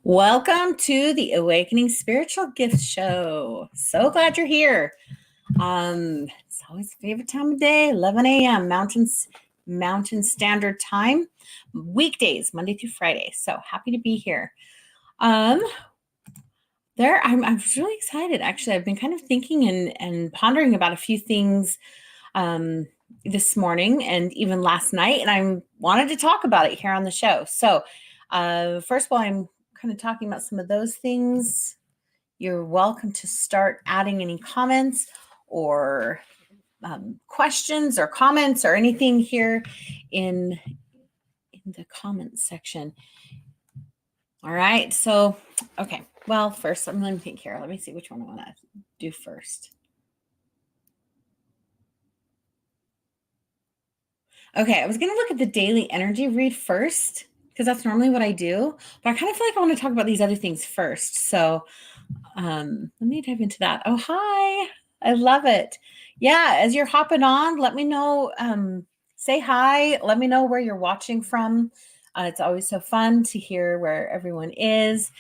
Welcome to the Awakening Spiritual Gift Show. So glad you're here. It's always a favorite time of day, 11 a.m. Mountain Standard Time, weekdays, Monday through Friday. So happy to be here. I'm really excited. Actually, I've been kind of thinking and pondering about a few things this morning and even last night, and I wanted to talk about it here on the show. So first of all, I'm kind of talking about some of those things. You're welcome to start adding any comments or questions or comments or anything here in the comments section. All right. So, okay. Well, first, let me think here. Let me see which one I want to do first. Okay. I was going to look at the daily energy read first, because that's normally what I do. But I kind of feel like I want to talk about these other things first. So let me dive into that. Oh, hi. I love it. Yeah, as you're hopping on, let me know. Say hi. Let me know where you're watching from. It's always so fun to hear where everyone is.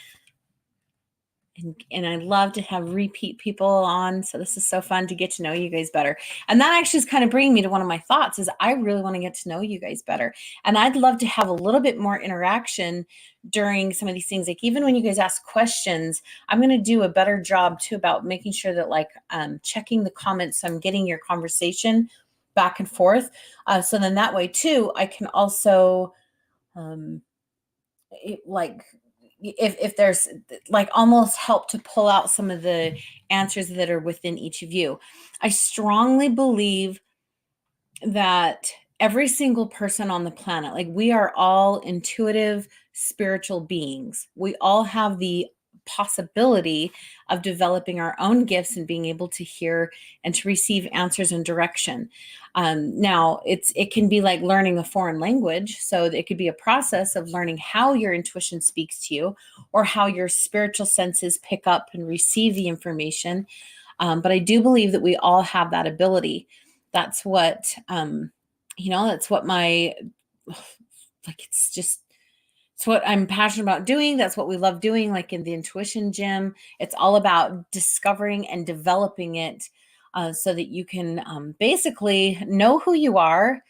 And I love to have repeat people on. So this is so fun to get to know you guys better. And that actually is kind of bringing me to one of my thoughts is I really want to get to know you guys better. And I'd love to have a little bit more interaction during some of these things. Like even when you guys ask questions, I'm going to do a better job too about making sure that checking the comments. So I'm getting your conversation back and forth. So then that way too, I can also if there's almost help to pull out some of the answers that are within each of you. I strongly believe that every single person on the planet, we are all intuitive spiritual beings. We all have the possibility of developing our own gifts and being able to hear and to receive answers and direction. Now, it can be like learning a foreign language. So it could be a process of learning how your intuition speaks to you or how your spiritual senses pick up and receive the information. But I do believe that we all have that ability. That's what, that's what it's what I'm passionate about doing. That's what we love doing, like in the intuition gym. It's all about discovering and developing it so that you can basically know who you are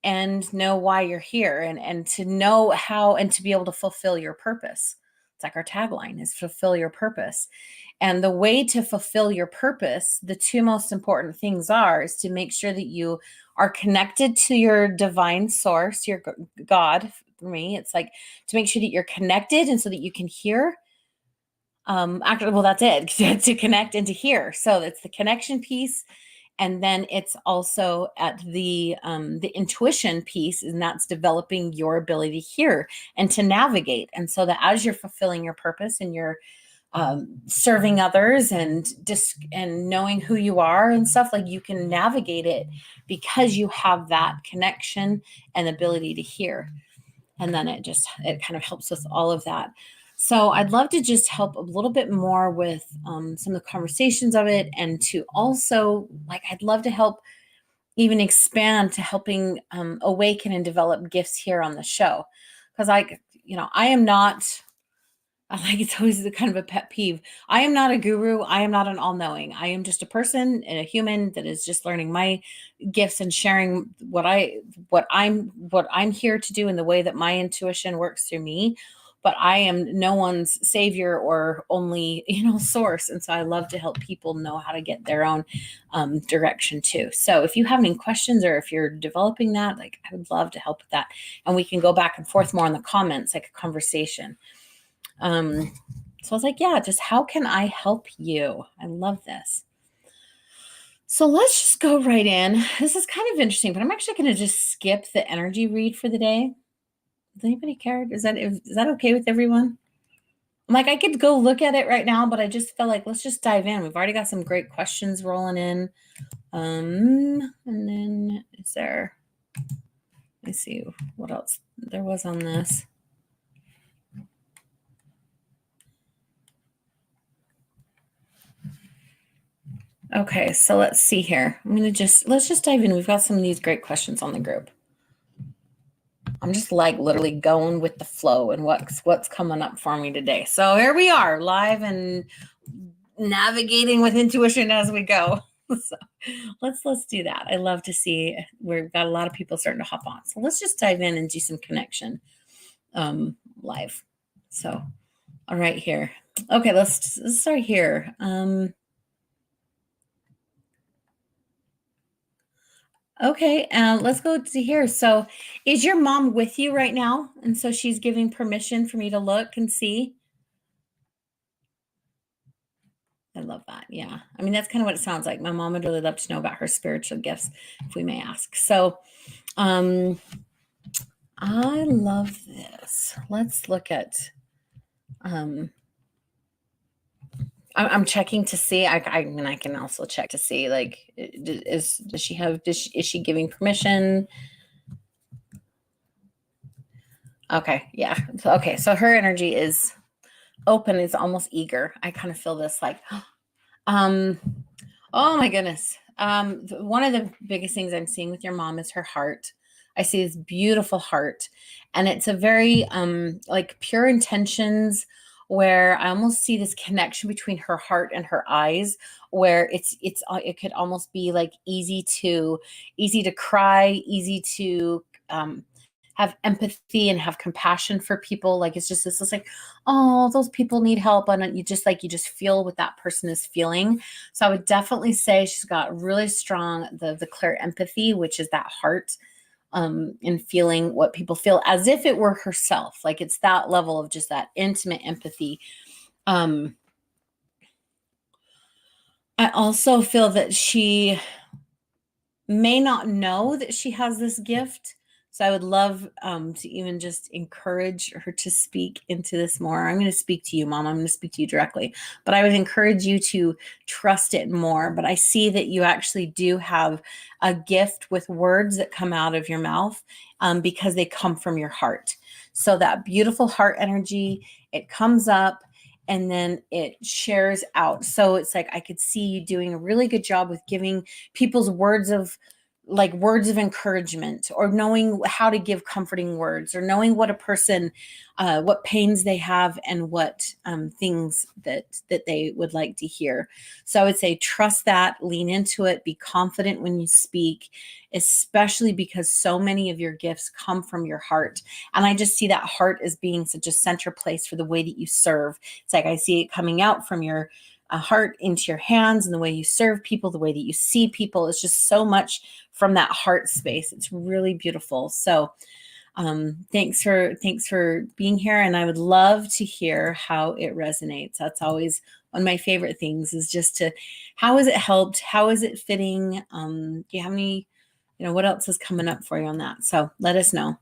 and know why you're here and to know how and to be able to fulfill your purpose. It's like our tagline is fulfill your purpose. And the way to fulfill your purpose, the two most important things is to make sure that you are connected to your divine source, your God. For me, it's like to make sure that you're connected and so that you can hear. That's it, to connect and to hear. So it's the connection piece. And then it's also at the intuition piece, and that's developing your ability to hear and to navigate. And so that as you're fulfilling your purpose and you're serving others and knowing who you are and stuff, you can navigate it because you have that connection and ability to hear. And then it kind of helps with all of that. So I'd love to just help a little bit more with some of the conversations of it, and to also I'd love to help even expand to helping awaken and develop gifts here on the show. Because I am not, it's always kind of a pet peeve. I am not a guru. I am not an all-knowing. I am just a person and a human that is just learning my gifts and sharing what I'm here to do in the way that my intuition works through me. But I am no one's savior or only, source. And so I love to help people know how to get their own direction too. So if you have any questions or if you're developing that, I would love to help with that. And we can go back and forth more in the comments, like a conversation. So I was like, yeah, just how can I help you? I love this. So let's just go right in. This is kind of interesting, but I'm actually going to just skip the energy read for the day. Does anybody care? Is that okay with everyone? I could go look at it right now, but I just felt like let's just dive in. We've already got some great questions rolling in. And then let me see what else there was on this. Okay, so let's see here. Let's just dive in. We've got some of these great questions on the group. I'm just like literally going with the flow and what's coming up for me today. So here we are, live and navigating with intuition as we go. So let's do that. I love to see we've got a lot of people starting to hop on. So let's just dive in and do some connection live. So all right here. Okay, let's start here. Okay, let's go to here. So is your mom with you right now? And so she's giving permission for me to look and see. I love that. Yeah. I mean, that's kind of what it sounds like. My mom would really love to know about her spiritual gifts, if we may ask. So I love this. Let's look at I'm checking to see. I mean, I can also check to see, like, is she giving permission? Okay, yeah. Okay, so her energy is open, is almost eager. I kind of feel this like, oh my goodness. One of the biggest things I'm seeing with your mom is her heart. I see this beautiful heart, and it's a very like pure intentions, where I almost see this connection between her heart and her eyes, where it could almost be like easy to cry, easy to have empathy and have compassion for people. Like it's just this like, oh, those people need help, and you just feel what that person is feeling. So I would definitely say she's got really strong the clear empathy, which is that heart, and feeling what people feel as if it were herself. Like it's that level of just that intimate empathy. I also feel that she may not know that she has this gift. So I would love to even just encourage her to speak into this more. I'm going to speak to you, Mom. I'm going to speak to you directly, but I would encourage you to trust it more. But I see that you actually do have a gift with words that come out of your mouth, because they come from your heart. So that beautiful heart energy, it comes up and then it shares out. So it's like I could see you doing a really good job with giving people's words of encouragement, or knowing how to give comforting words, or knowing what a person, what pains they have, and what things that they would like to hear. So I would say trust that, lean into it, be confident when you speak, especially because so many of your gifts come from your heart. And I just see that heart as being such a center place for the way that you serve. It's like I see it coming out from your heart into your hands, and the way you serve people, the way that you see people. It's just so much from that heart space. It's really beautiful. So thanks for being here, and I would love to hear how it resonates. That's always one of my favorite things, is just to, how has it helped? How is it fitting? Do you have any, what else is coming up for you on that? So let us know.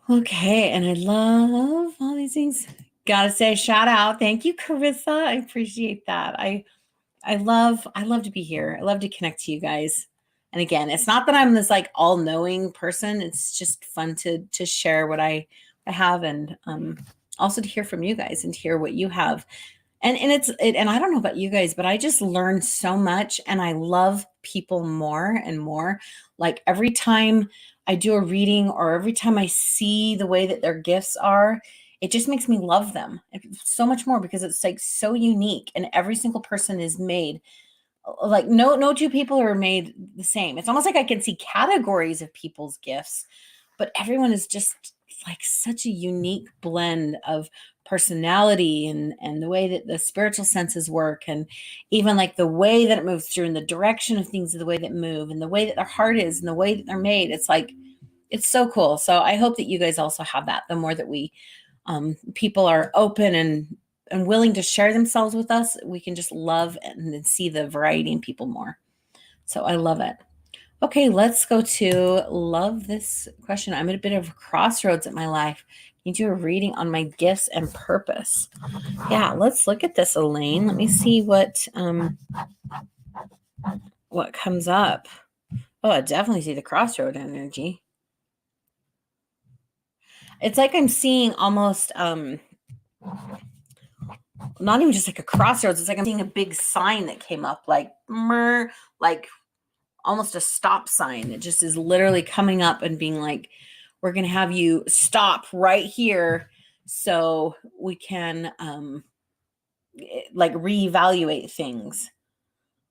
Okay, and I love all these things. Gotta say, shout out. Thank you, Carissa. I appreciate that. I love to be here. I love to connect to you guys. And again, it's not that I'm this like all-knowing person. It's just fun to share what I have, and also to hear from you guys and to hear what you have. And and I don't know about you guys, but I just learn so much, and I love people more and more. Like every time I do a reading, or every time I see the way that their gifts are, it just makes me love them so much more, because it's like so unique, and every single person is made like no two people are made the same. It's almost like I can see categories of people's gifts, but everyone is just like such a unique blend of personality, and the way that the spiritual senses work, and even like the way that it moves through, and the direction of things, the way that move, and the way that their heart is, and the way that they're made. It's like, it's so cool. So I hope that you guys also have that. The more that we people are open and willing to share themselves with us, we can just love and see the variety in people more. So I love it. Okay, let's go to love this question. I'm at a bit of a crossroads in my life. I need to do a reading on my gifts and purpose. Yeah, let's look at this, Elaine. Let me see what comes up. Oh, I definitely see the crossroad energy. It's like I'm seeing almost not even just like a crossroads. It's like I'm seeing a big sign that came up, like almost a stop sign. It just is literally coming up and being like, we're going to have you stop right here so we can like reevaluate things.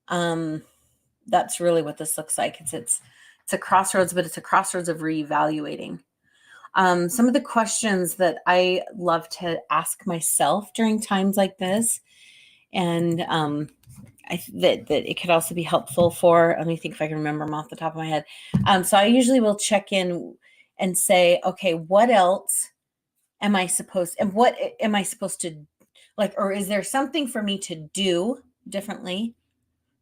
That's really what this looks like. It's a crossroads, but it's a crossroads of reevaluating. Some of the questions that I love to ask myself during times like this, and that it could also be helpful for, let me think if I can remember them off the top of my head. So I usually will check in and say, okay, what else am I supposed, and what am I supposed to like, or is there something for me to do differently?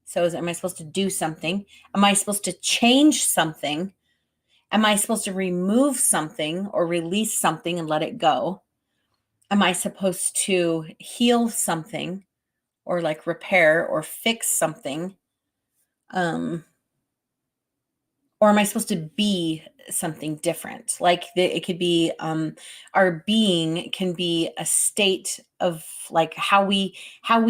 So am I supposed to do something? Am I supposed to change something? Am I supposed to remove something or release something and let it go? Am I supposed to heal something or like repair or fix something? Or am I supposed to be something different? Like it could be our being can be a state of like how we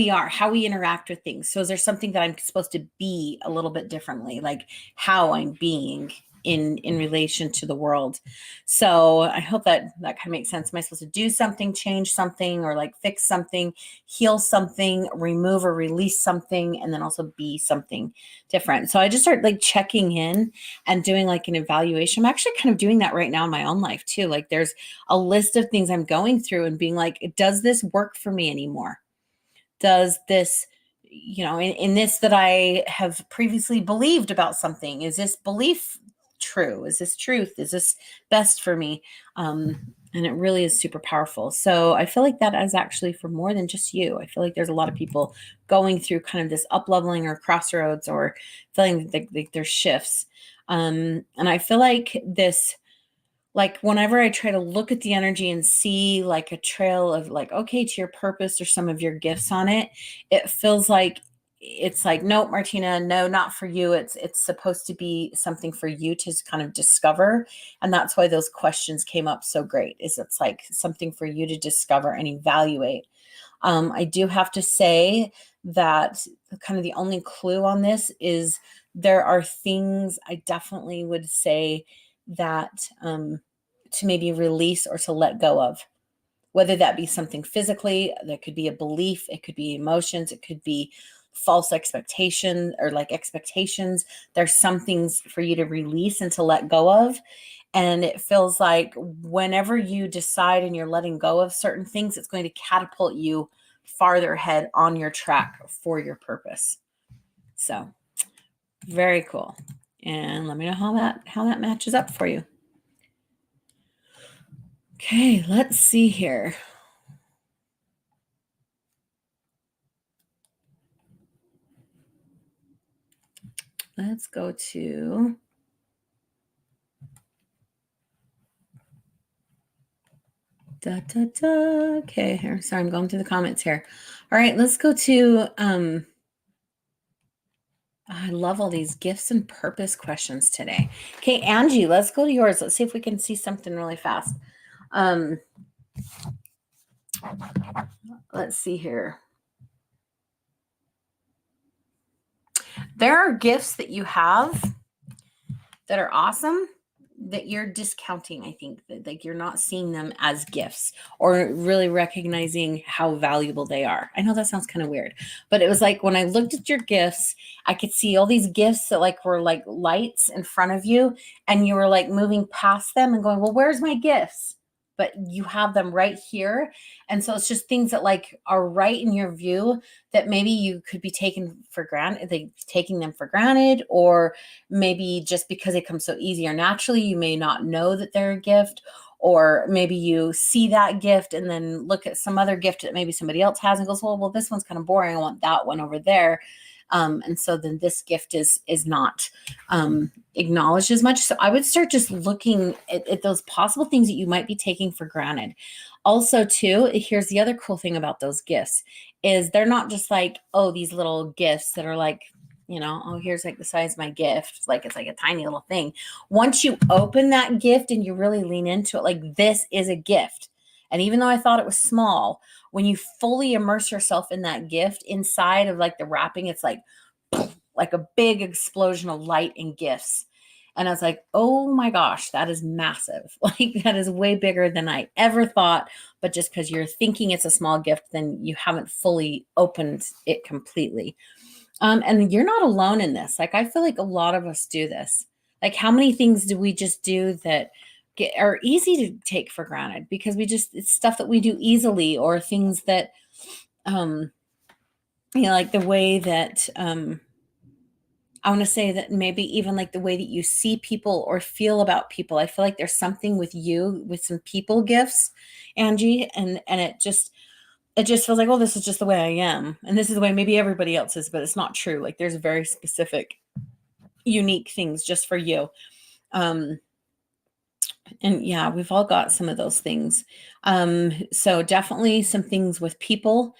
are, how we interact with things. So is there something that I'm supposed to be a little bit differently, like how I'm being in relation to the world? So I hope that kind of makes sense. Am I supposed to do something, change something, or like fix something, heal something, remove or release something, and then also be something different? So I just start like checking in and doing like an evaluation. I'm actually kind of doing that right now in my own life too. Like there's a list of things I'm going through and being like, does this work for me anymore? Does this, in this that I have previously believed about something, is this belief true? Is this truth? Is this best for me? And it really is super powerful. So I feel like that is actually for more than just you. I feel like there's a lot of people going through kind of this up leveling or crossroads or feeling like there's shifts. And I feel like this, like whenever I try to look at the energy and see like a trail of like, okay, to your purpose or some of your gifts on it, it feels like it's like, nope, Martina, no, not for you. It's supposed to be something for you to kind of discover. And that's why those questions came up so great, is it's like something for you to discover and evaluate. I do have to say that kind of the only clue on this is there are things I definitely would say that to maybe release or to let go of, whether that be something physically, that could be a belief, it could be emotions, it could be false expectation or like expectations. There's some things for you to release and to let go of. And it feels like whenever you decide and you're letting go of certain things, it's going to catapult you farther ahead on your track for your purpose. So very cool. And let me know how that matches up for you. Okay, let's see here. Let's go to Okay, here. Sorry, I'm going through the comments here. All right, let's go to I love all these gifts and purpose questions today. Okay, Angie, let's go to yours. Let's see if we can see something really fast. Let's see here. There are gifts that you have that are awesome that you're discounting. I think that like you're not seeing them as gifts or really recognizing how valuable they are. I know that sounds kind of weird, but it was like when I looked at your gifts, I could see all these gifts that like were like lights in front of you, and you were like moving past them and going, well, where's my gifts? But you have them right here. And so it's just things that like are right in your view that maybe you could be taking for granted, taking them for granted, or maybe just because they come so easy or naturally, you may not know that they're a gift, or maybe you see that gift and then look at some other gift that maybe somebody else has and goes, well, this one's kind of boring. I want that one over there. And so then this gift is not acknowledged as much. So I would start just looking at those possible things that you might be taking for granted. Also, too, here's the other cool thing about those gifts is they're not just like, oh, these little gifts that are like, oh, here's like the size of my gift. It's like a tiny little thing. Once you open that gift and you really lean into it, like this is a gift. And even though I thought it was small, when you fully immerse yourself in that gift inside of like the wrapping, it's like, like a big explosion of light and gifts. And I was like, oh my gosh, that is massive. Like that is way bigger than I ever thought. But just because you're thinking it's a small gift, then you haven't fully opened it completely. And you're not alone in this. Like I feel like a lot of us do this. Like how many things do we just do that are easy to take for granted because it's stuff that we do easily, or things that um like the way that I want to say that maybe even like the way that you see people or feel about people. I feel like there's something with you with some people gifts, Angie, and it just feels like, oh, this is just the way I am, and this is the way maybe everybody else is, but it's not true. Like there's very specific, unique things just for you. Um, and yeah, we've all got some of those things. So definitely some things with people.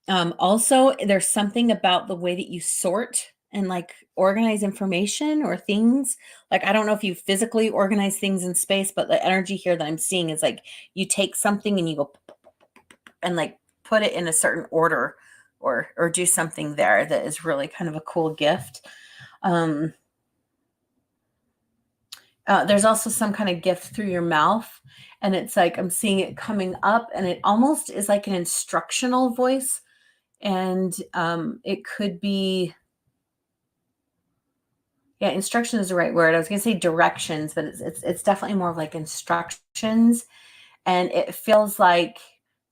Also, there's something about the way that you sort and like organize information or things. Like, I don't know if you physically organize things in space, but the energy here that I'm seeing is like you take something and you go and like put it in a certain order, or do something there that is really kind of a cool gift. Um, there's also some kind of gift through your mouth, and it's like I'm seeing it coming up, and it almost is like an instructional voice. And it could be, yeah, instruction is the right word. I was going to say directions, but it's definitely more of like instructions. And it feels like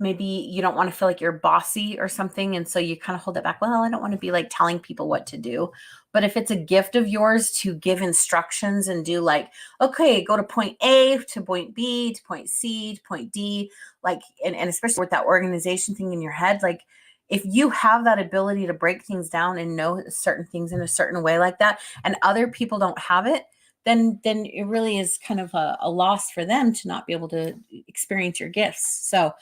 maybe you don't want to feel like you're bossy or something, and so you kind of hold it back. Well, I don't want to be like telling people what to do. But if it's a gift of yours to give instructions and do like, okay, go to point A to point B to point C to point D, like, and especially with that organization thing in your head, like if you have that ability to break things down and know certain things in a certain way like that, and other people don't have it, then it really is kind of a loss for them to not be able to experience your gifts. So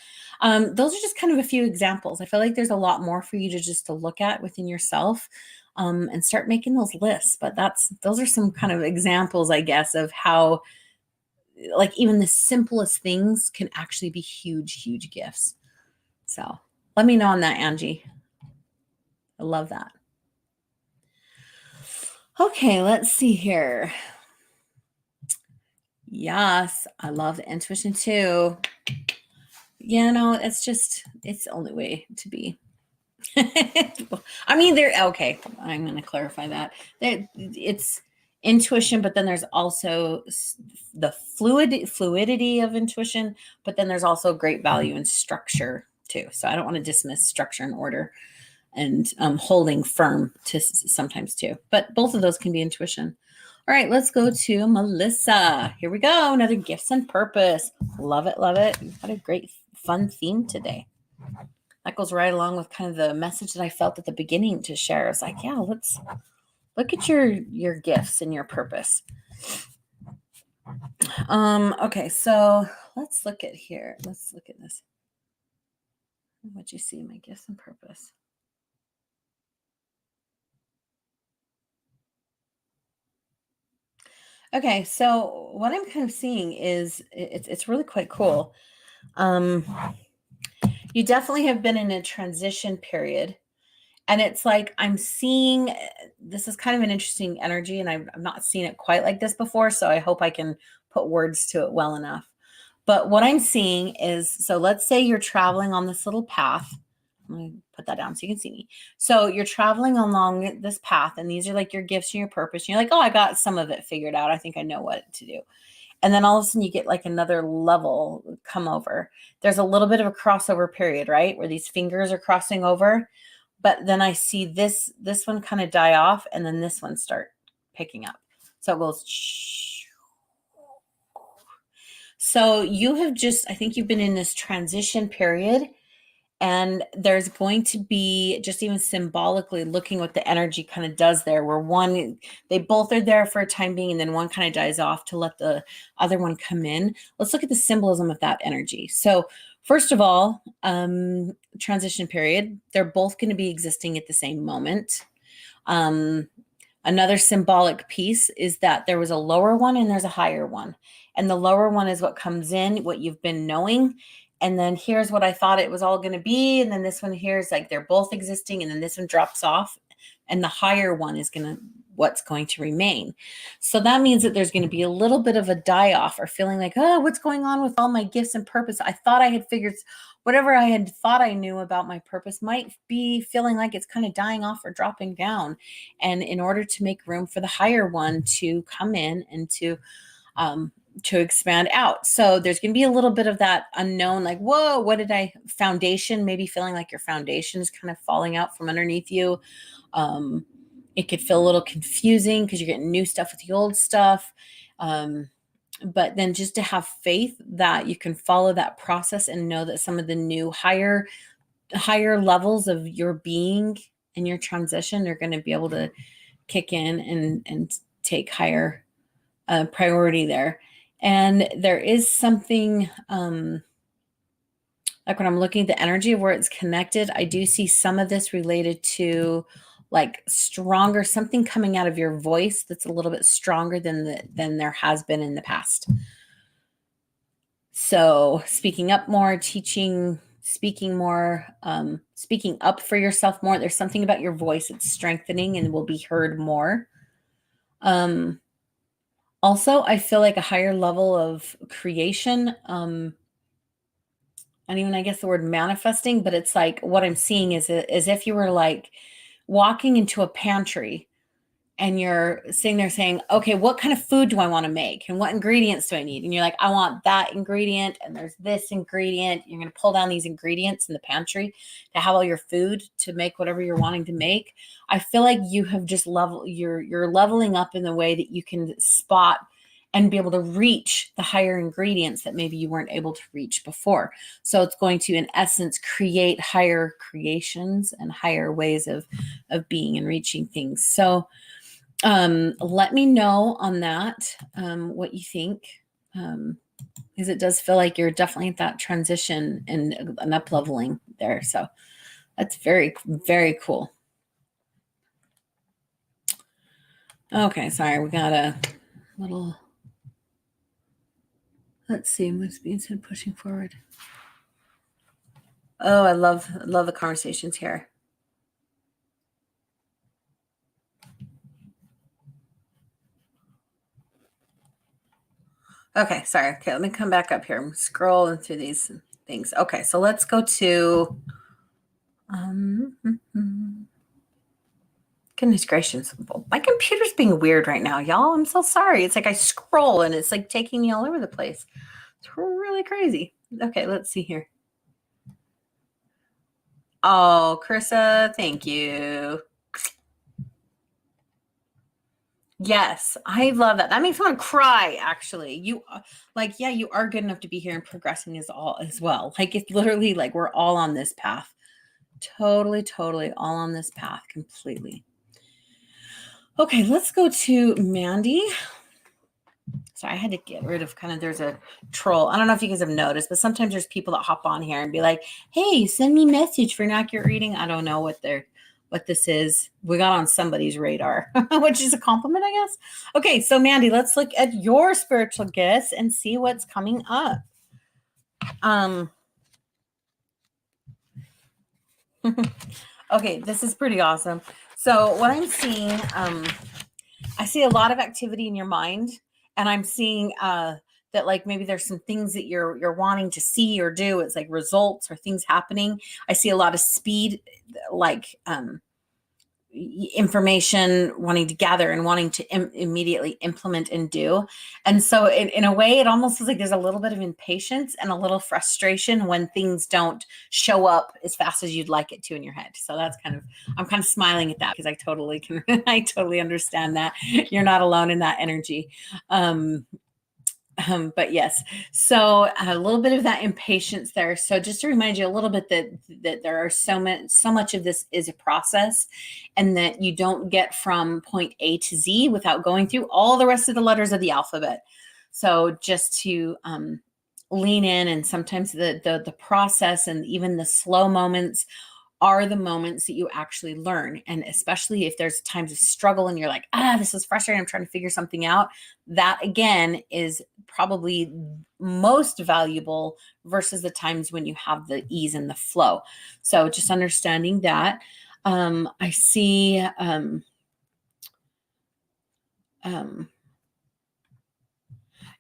those are just kind of a few examples. I feel like there's a lot more for you to just to look at within yourself, and start making those lists. But those are some kind of examples, I guess, of how like even the simplest things can actually be huge, huge gifts. So let me know on that, Angie. I love that. Okay, let's see here. Yes, I love the intuition too. It's the only way to be. I mean, okay. I'm going to clarify that. It's intuition, but then there's also the fluidity of intuition, but then there's also great value in structure too. So I don't want to dismiss structure and order, and holding firm to sometimes too. But both of those can be intuition. All right, let's go to Melissa. Here we go. Another gifts and purpose. Love it, love it. We've got a great, fun theme today. That goes right along with kind of the message that I felt at the beginning to share. I was like, yeah, let's look at your gifts and your purpose. Okay, so let's look at here. Let's look at this. What you see, my gifts and purpose. Okay, so what I'm kind of seeing is it's really quite cool. You definitely have been in a transition period, and it's like I'm seeing this is kind of an interesting energy, and I've not seen it quite like this before, so I hope I can put words to it well enough. But what I'm seeing is, so let's say you're traveling on this little path. I'm going to put that down so you can see me. So you're traveling along this path, and these are like your gifts and your purpose. And you're like, oh, I got some of it figured out. I think I know what to do. And then all of a sudden you get like another level come over. There's a little bit of a crossover period, right? Where these fingers are crossing over. But then I see this one kind of die off, and then this one start picking up. So it goes. So I think you've been in this transition period, and there's going to be, just even symbolically looking what the energy kind of does there, where they both are there for a time being, and then one kind of dies off to let the other one come in. Let's look at the symbolism of that energy. So first of all, transition period, they're both going to be existing at the same moment. Another symbolic piece is that there was a lower one and there's a higher one. And the lower one is what comes in, what you've been knowing. And then here's what I thought it was all going to be. And then this one here is like they're both existing. And then this one drops off and the higher one is what's going to remain. So that means that there's going to be a little bit of a die off, or feeling like, oh, what's going on with all my gifts and purpose? I thought I had figured whatever I had thought I knew about my purpose might be feeling like it's kind of dying off or dropping down. And in order to make room for the higher one to come in and to expand out. So there's going to be a little bit of that unknown, like, whoa, foundation, maybe feeling like your foundation is kind of falling out from underneath you. It could feel a little confusing because you're getting new stuff with the old stuff. But then just to have faith that you can follow that process and know that some of the new higher levels of your being and your transition are going to be able to kick in and take higher priority there. And there is something, like when I'm looking at the energy of where it's connected, I do see some of this related to like stronger, something coming out of your voice that's a little bit stronger than there has been in the past. So speaking up more, teaching, speaking more, speaking up for yourself more. There's something about your voice that's strengthening and will be heard more. Also, I feel like a higher level of creation. And even I guess the word manifesting, but it's like what I'm seeing is as if you were like walking into a pantry and you're sitting there saying, okay, what kind of food do I want to make? And what ingredients do I need? And you're like, I want that ingredient. And there's this ingredient. You're going to pull down these ingredients in the pantry to have all your food to make whatever you're wanting to make. I feel like you have just you're leveling up in the way that you can spot and be able to reach the higher ingredients that maybe you weren't able to reach before. So it's going to, in essence, create higher creations and higher ways of being and reaching things. So let me know on that, what you think, because it does feel like you're definitely at that transition and an up leveling there. So that's very, very cool. Okay, sorry, we got a little, let's see what's being said, pushing forward. Oh, I love the conversations here. Okay, sorry. Okay, let me come back up here. I'm scrolling through these things. Okay, so let's go to goodness gracious. My computer's being weird right now, y'all. I'm so sorry. It's like I scroll and it's like taking me all over the place. It's really crazy. Okay, let's see here. Oh, Carissa, thank you. Yes, I love that. That makes me want to cry, actually. You yeah, you are good enough to be here and progressing as well. Like it's literally like we're all on this path. Totally all on this path completely. Okay, let's go to Mandy. So I had to get rid of there's a troll. I don't know if you guys have noticed, but sometimes there's people that hop on here and be like, hey, send me a message for an accurate reading. I don't know what this is. We got on somebody's radar, which is a compliment, I guess. Okay, so Mandy, let's look at your spiritual gifts and see what's coming up. Okay, this is pretty awesome. So what I'm seeing, I see a lot of activity in your mind, and I'm seeing that like maybe there's some things that you're wanting to see or do. It's like results or things happening. I see a lot of speed, like information wanting to gather and wanting to immediately implement and do. And so in a way, it almost feels like there's a little bit of impatience and a little frustration when things don't show up as fast as you'd like it to in your head. So that's I'm kind of smiling at that because I totally understand that. You're not alone in that energy. But yes, so a little bit of that impatience there. So just to remind you a little bit that there are so much of this is a process, and that you don't get from point A to Z without going through all the rest of the letters of the alphabet. So just to lean in, and sometimes the process and even the slow moments are the moments that you actually learn. And especially if there's times of struggle and you're like, this is frustrating, I'm trying to figure something out. That again is probably most valuable versus the times when you have the ease and the flow. So just understanding that. I see um,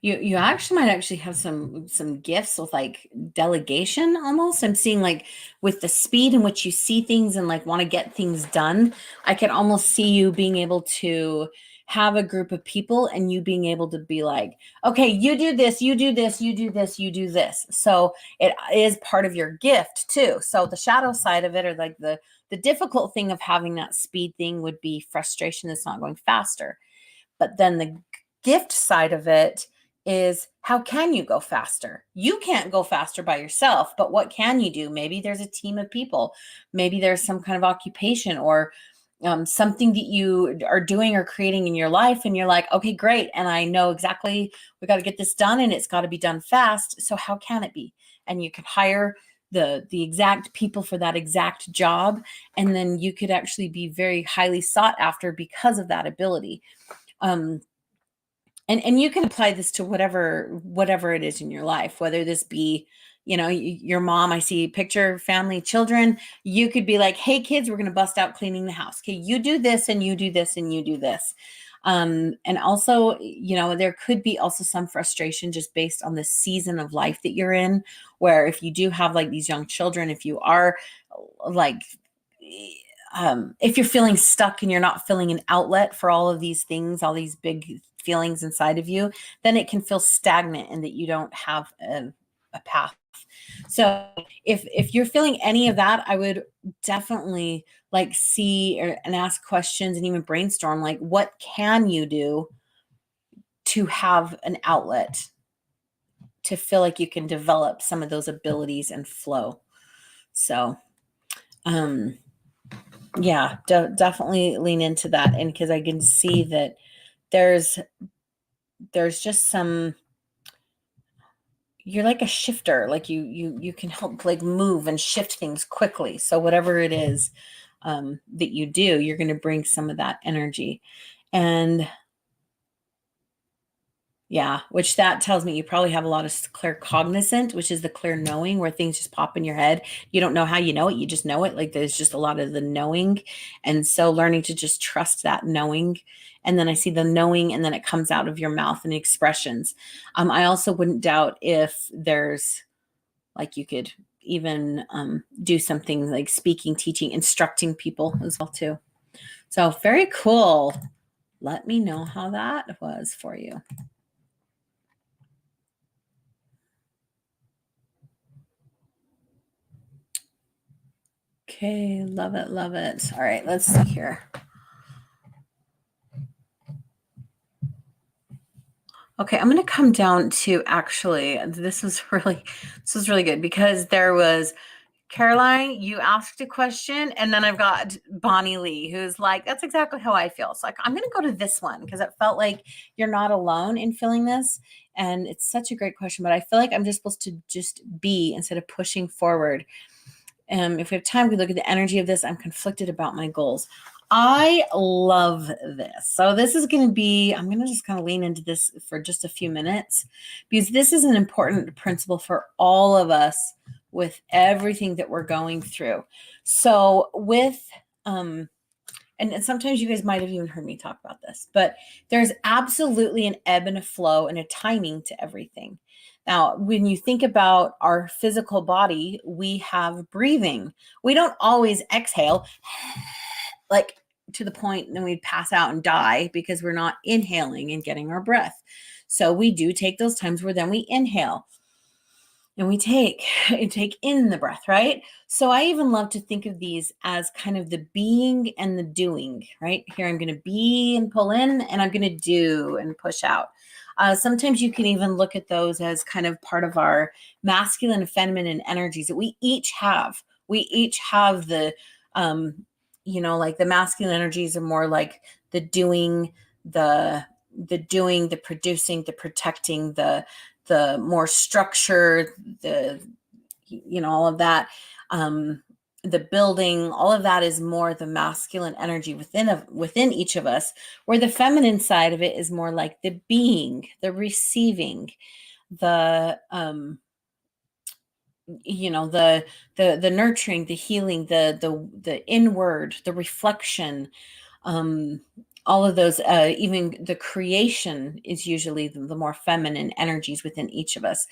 you actually might actually have some gifts with like delegation almost. I'm seeing like with the speed in which you see things and like want to get things done. I can almost see you being able to have a group of people and you being able to be like, okay, you do this, you do this, you do this, you do this. So it is part of your gift too. So the shadow side of it, or like the difficult thing of having that speed thing, would be frustration that's not going faster. But then the gift side of it is, how can you go faster? You can't go faster by yourself, but what can you do? Maybe there's a team of people. Maybe there's some kind of occupation or something that you are doing or creating in your life. And you're like, okay, great. And I know exactly we got to get this done and it's got to be done fast. So how can it be? And you can hire the exact people for that exact job. And then you could actually be very highly sought after because of that ability. Um, and you can apply this to whatever it is in your life, whether this be, your mom. I see picture family, children. You could be like, hey kids, we're going to bust out cleaning the house. Okay, you do this and you do this and you do this. And also, there could be also some frustration just based on the season of life that you're in, where if you do have like these young children, if you are like if you're feeling stuck and you're not feeling an outlet for all of these things, all these big feelings inside of you, then it can feel stagnant and that you don't have a path. So if you're feeling any of that, I would definitely like see and ask questions and even brainstorm, like, what can you do to have an outlet to feel like you can develop some of those abilities and flow. So, yeah, definitely lean into that. And because I can see that there's just you're like a shifter, like you can help like move and shift things quickly. So whatever it is that you do, you're going to bring some of that energy. And yeah, which that tells me you probably have a lot of claircognizant, which is the clear knowing, where things just pop in your head. You don't know how you know it, you just know it. Like there's just a lot of the knowing. And so learning to just trust that knowing. And then I see the knowing and then it comes out of your mouth and expressions. I also wouldn't doubt if there's like you could even do something like speaking, teaching, instructing people as well too. So very cool. Let me know how that was for you. Okay, love it, love it. All right, let's see here. Okay, I'm going to come down to actually, this was really good because there was Caroline, you asked a question, and then I've got Bonnie Lee, who's like, that's exactly how I feel. So like, I'm going to go to this one because it felt like you're not alone in feeling this. And it's such a great question, but I feel like I'm just supposed to just be instead of pushing forward. If we have time, we look at the energy of this. I'm conflicted about my goals. I love this. So this is going to be, I'm going to just kind of lean into this for just a few minutes because this is an important principle for all of us with everything that we're going through. So with, and sometimes you guys might have even heard me talk about this, but there's absolutely an ebb and a flow and a timing to everything. Now, when you think about our physical body, we have breathing. We don't always exhale like to the point then we'd pass out and die because we're not inhaling and getting our breath. So we do take those times where then we inhale and we take in the breath, right? So I even love to think of these as kind of the being and the doing, right? Here I'm going to be and pull in, and I'm going to do and push out. Sometimes you can even look at those as kind of part of our masculine and feminine energies that we each have. We each have the, like the masculine energies are more like the doing, the doing, the producing, the protecting, the more structure, all of that, the building, all of that is more the masculine energy within each of us, where the feminine side of it is more like the being, the receiving, the the nurturing, the healing, the inward, the reflection, um, all of those, even the creation is usually the more feminine energies within each of us.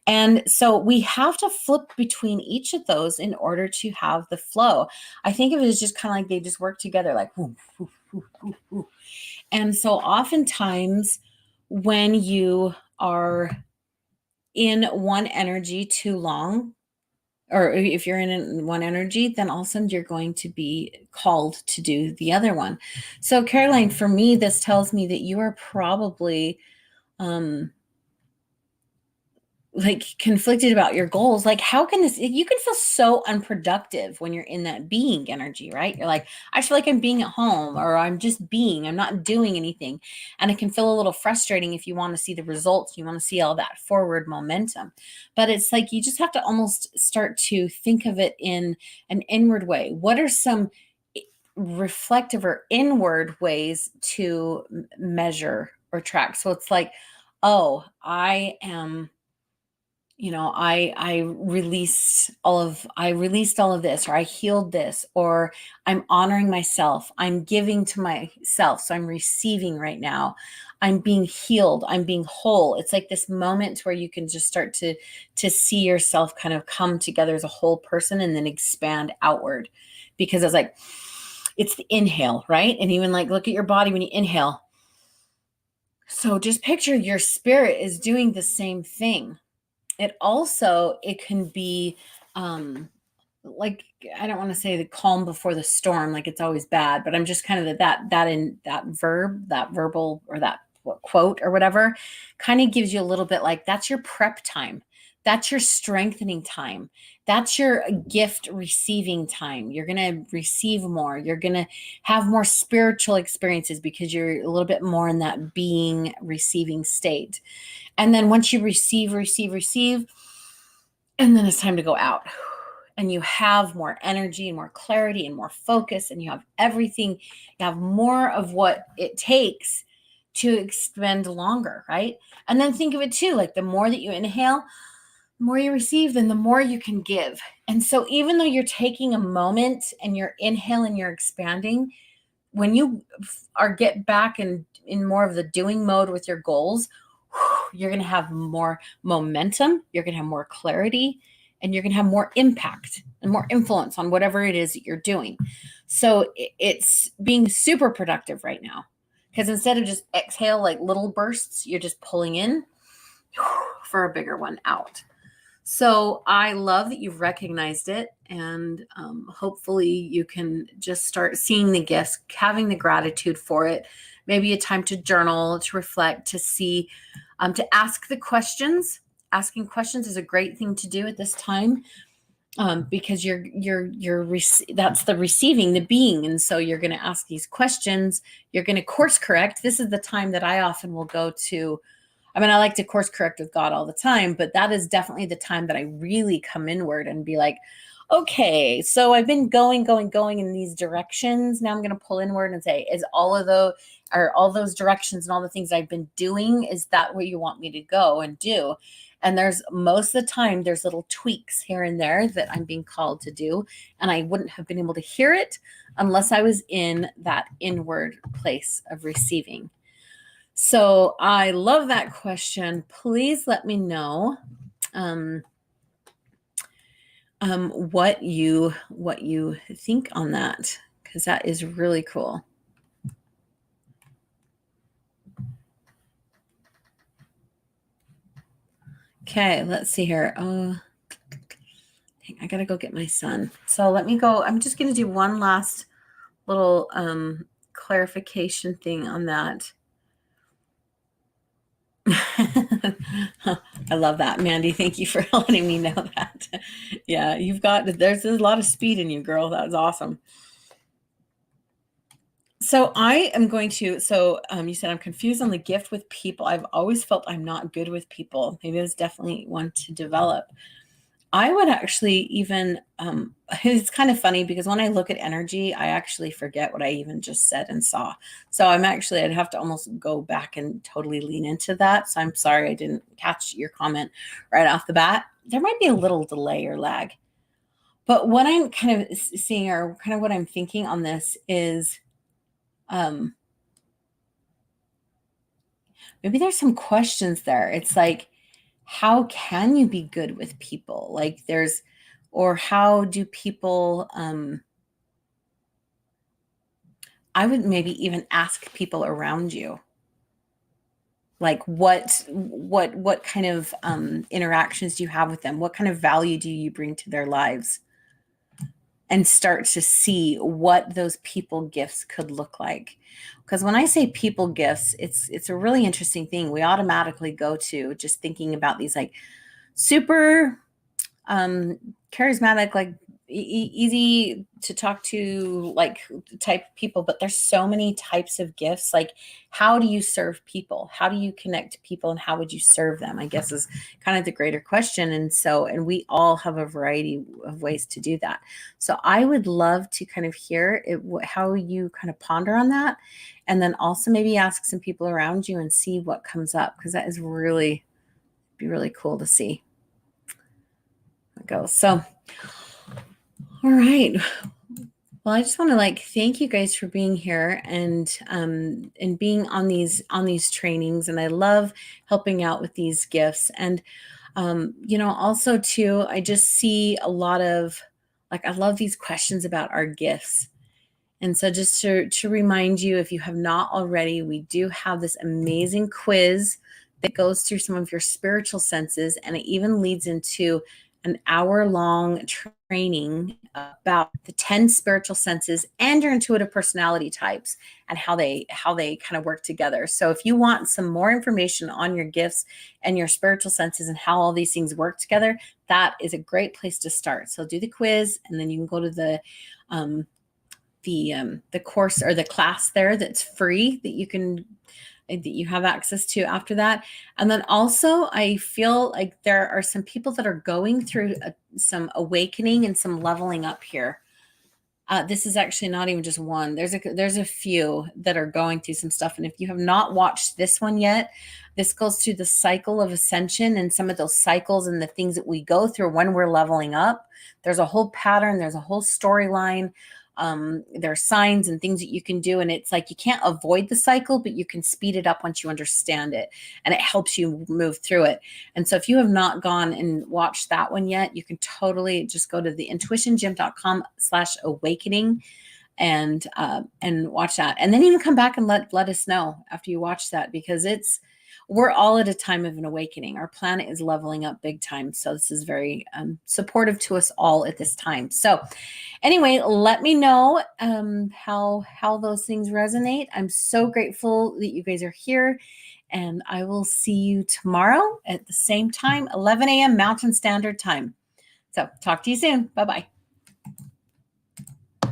And so we have to flip between each of those in order to have the flow. I think of it as just kind of like they just work together, like whoo, whoo, whoo, whoo, whoo. And so oftentimes when you are in one energy too long, or if you're in one energy, then all of a sudden you're going to be called to do the other one. So Caroline, for me, this tells me that you are probably like conflicted about your goals. Like, how can this, you can feel so unproductive when you're in that being energy, right? You're like, I feel like I'm being at home, or I'm just being, I'm not doing anything. And it can feel a little frustrating if you want to see the results, you want to see all that forward momentum. But it's like you just have to almost start to think of it in an inward way. What are some reflective or inward ways to measure or track? So it's like, oh, I am, I released all of this, or I healed this, or I'm honoring myself, I'm giving to myself, so I'm receiving right now, I'm being healed, I'm being whole. It's like this moment where you can just start to see yourself kind of come together as a whole person and then expand outward, because it's like, it's the inhale, right? And even like look at your body when you inhale. So just picture your spirit is doing the same thing. It can be like, I don't want to say the calm before the storm, like it's always bad, but I'm just kind of that verb, that verbal, or that quote or whatever, kind of gives you a little bit like, that's your prep time. That's your strengthening time. That's your gift receiving time. You're going to receive more. You're going to have more spiritual experiences because you're a little bit more in that being receiving state. And then once you receive, and then it's time to go out. And you have more energy and more clarity and more focus, and you have everything. You have more of what it takes to expend longer, right? And then think of it too, like the more that you inhale, the more you receive, then the more you can give. And so even though you're taking a moment and you're inhaling, you're expanding, when you are get back in more of the doing mode with your goals, you're going to have more momentum, you're going to have more clarity, and you're going to have more impact and more influence on whatever it is that you're doing. So it's being super productive right now, because instead of just exhale like little bursts, you're just pulling in for a bigger one out. So I love that you've recognized it, and hopefully you can just start seeing the gifts, having the gratitude for it, maybe a time to journal, to reflect, to see, to ask the questions. Asking questions is a great thing to do at this time, because that's the receiving, the being. And so you're going to ask these questions, you're going to course correct. This is the time that I often will go to. I mean, I like to course correct with God all the time, but that is definitely the time that I really come inward and be like, okay, so I've been going in these directions. Now I'm going to pull inward and say, are all those directions and all the things I've been doing, is that where you want me to go and do? And there's most of the time, there's little tweaks here and there that I'm being called to do. And I wouldn't have been able to hear it unless I was in that inward place of receiving. So I love that question. Please let me know what you think on that, because that is really cool. Okay, let's see here. Oh, I gotta go get my son. So let me go. I'm just gonna do one last little clarification thing on that. I love that, Mandy. Thank you for letting me know that. Yeah, there's a lot of speed in you, girl. That was awesome. So I am going to, you said I'm confused on the gift with people. I've always felt I'm not good with people. Maybe it's definitely one to develop. I would actually even, it's kind of funny because when I look at energy, I actually forget what I even just said and saw. So I'd have to almost go back and totally lean into that. So I'm sorry I didn't catch your comment right off the bat. there might be a little delay or lag. But what I'm kind of seeing, or kind of what I'm thinking on this is, maybe there's some questions there. It's like, how can you be good with people? Like or how do people, I would maybe even ask people around you, like what kind of interactions do you have with them? What kind of value do you bring to their lives? And start to see what those people gifts could look like. Because when I say people gifts, it's a really interesting thing. We automatically go to just thinking about these like super charismatic, like easy to talk to, like type people. But there's so many types of gifts. Like, how do you serve people? How do you connect to people, and how would you serve them, I guess, is kind of the greater question. And we all have a variety of ways to do that. So I would love to kind of hear how you kind of ponder on that, and then also maybe ask some people around you and see what comes up, because that is really be really cool to see. Go. So, all right. Well, I just want to thank you guys for being here and being on these trainings. And I love helping out with these gifts. And also too, I just see a lot of I love these questions about our gifts. And so just to remind you, if you have not already, we do have this amazing quiz that goes through some of your spiritual senses, and it even leads into an hour-long training about the 10 spiritual senses and your intuitive personality types and how they kind of work together. So if you want some more information on your gifts and your spiritual senses and how all these things work together, that is a great place to start. So do the quiz, and then you can go to the course or the class there that's free that you have access to after that. And then also, I feel like there are some people that are going through some awakening and some leveling up here. This is actually not even just one. There's a few that are going through some stuff. And if you have not watched this one yet, this goes through the cycle of ascension and some of those cycles and the things that we go through when we're leveling up. There's a whole pattern. There's a whole storyline. There are signs and things that you can do. And it's like, you can't avoid the cycle, but you can speed it up once you understand it, and it helps you move through it. And so if you have not gone and watched that one yet, you can totally just go to the intuitiongym.com/awakening and watch that. And then even come back and let us know after you watch that, because we're all at a time of an awakening. Our planet is leveling up big time. So this is very supportive to us all at this time. So anyway, let me know how those things resonate. I'm so grateful that you guys are here, and I will see you tomorrow at the same time, 11 a.m. Mountain Standard Time. So talk to you soon. Bye-bye.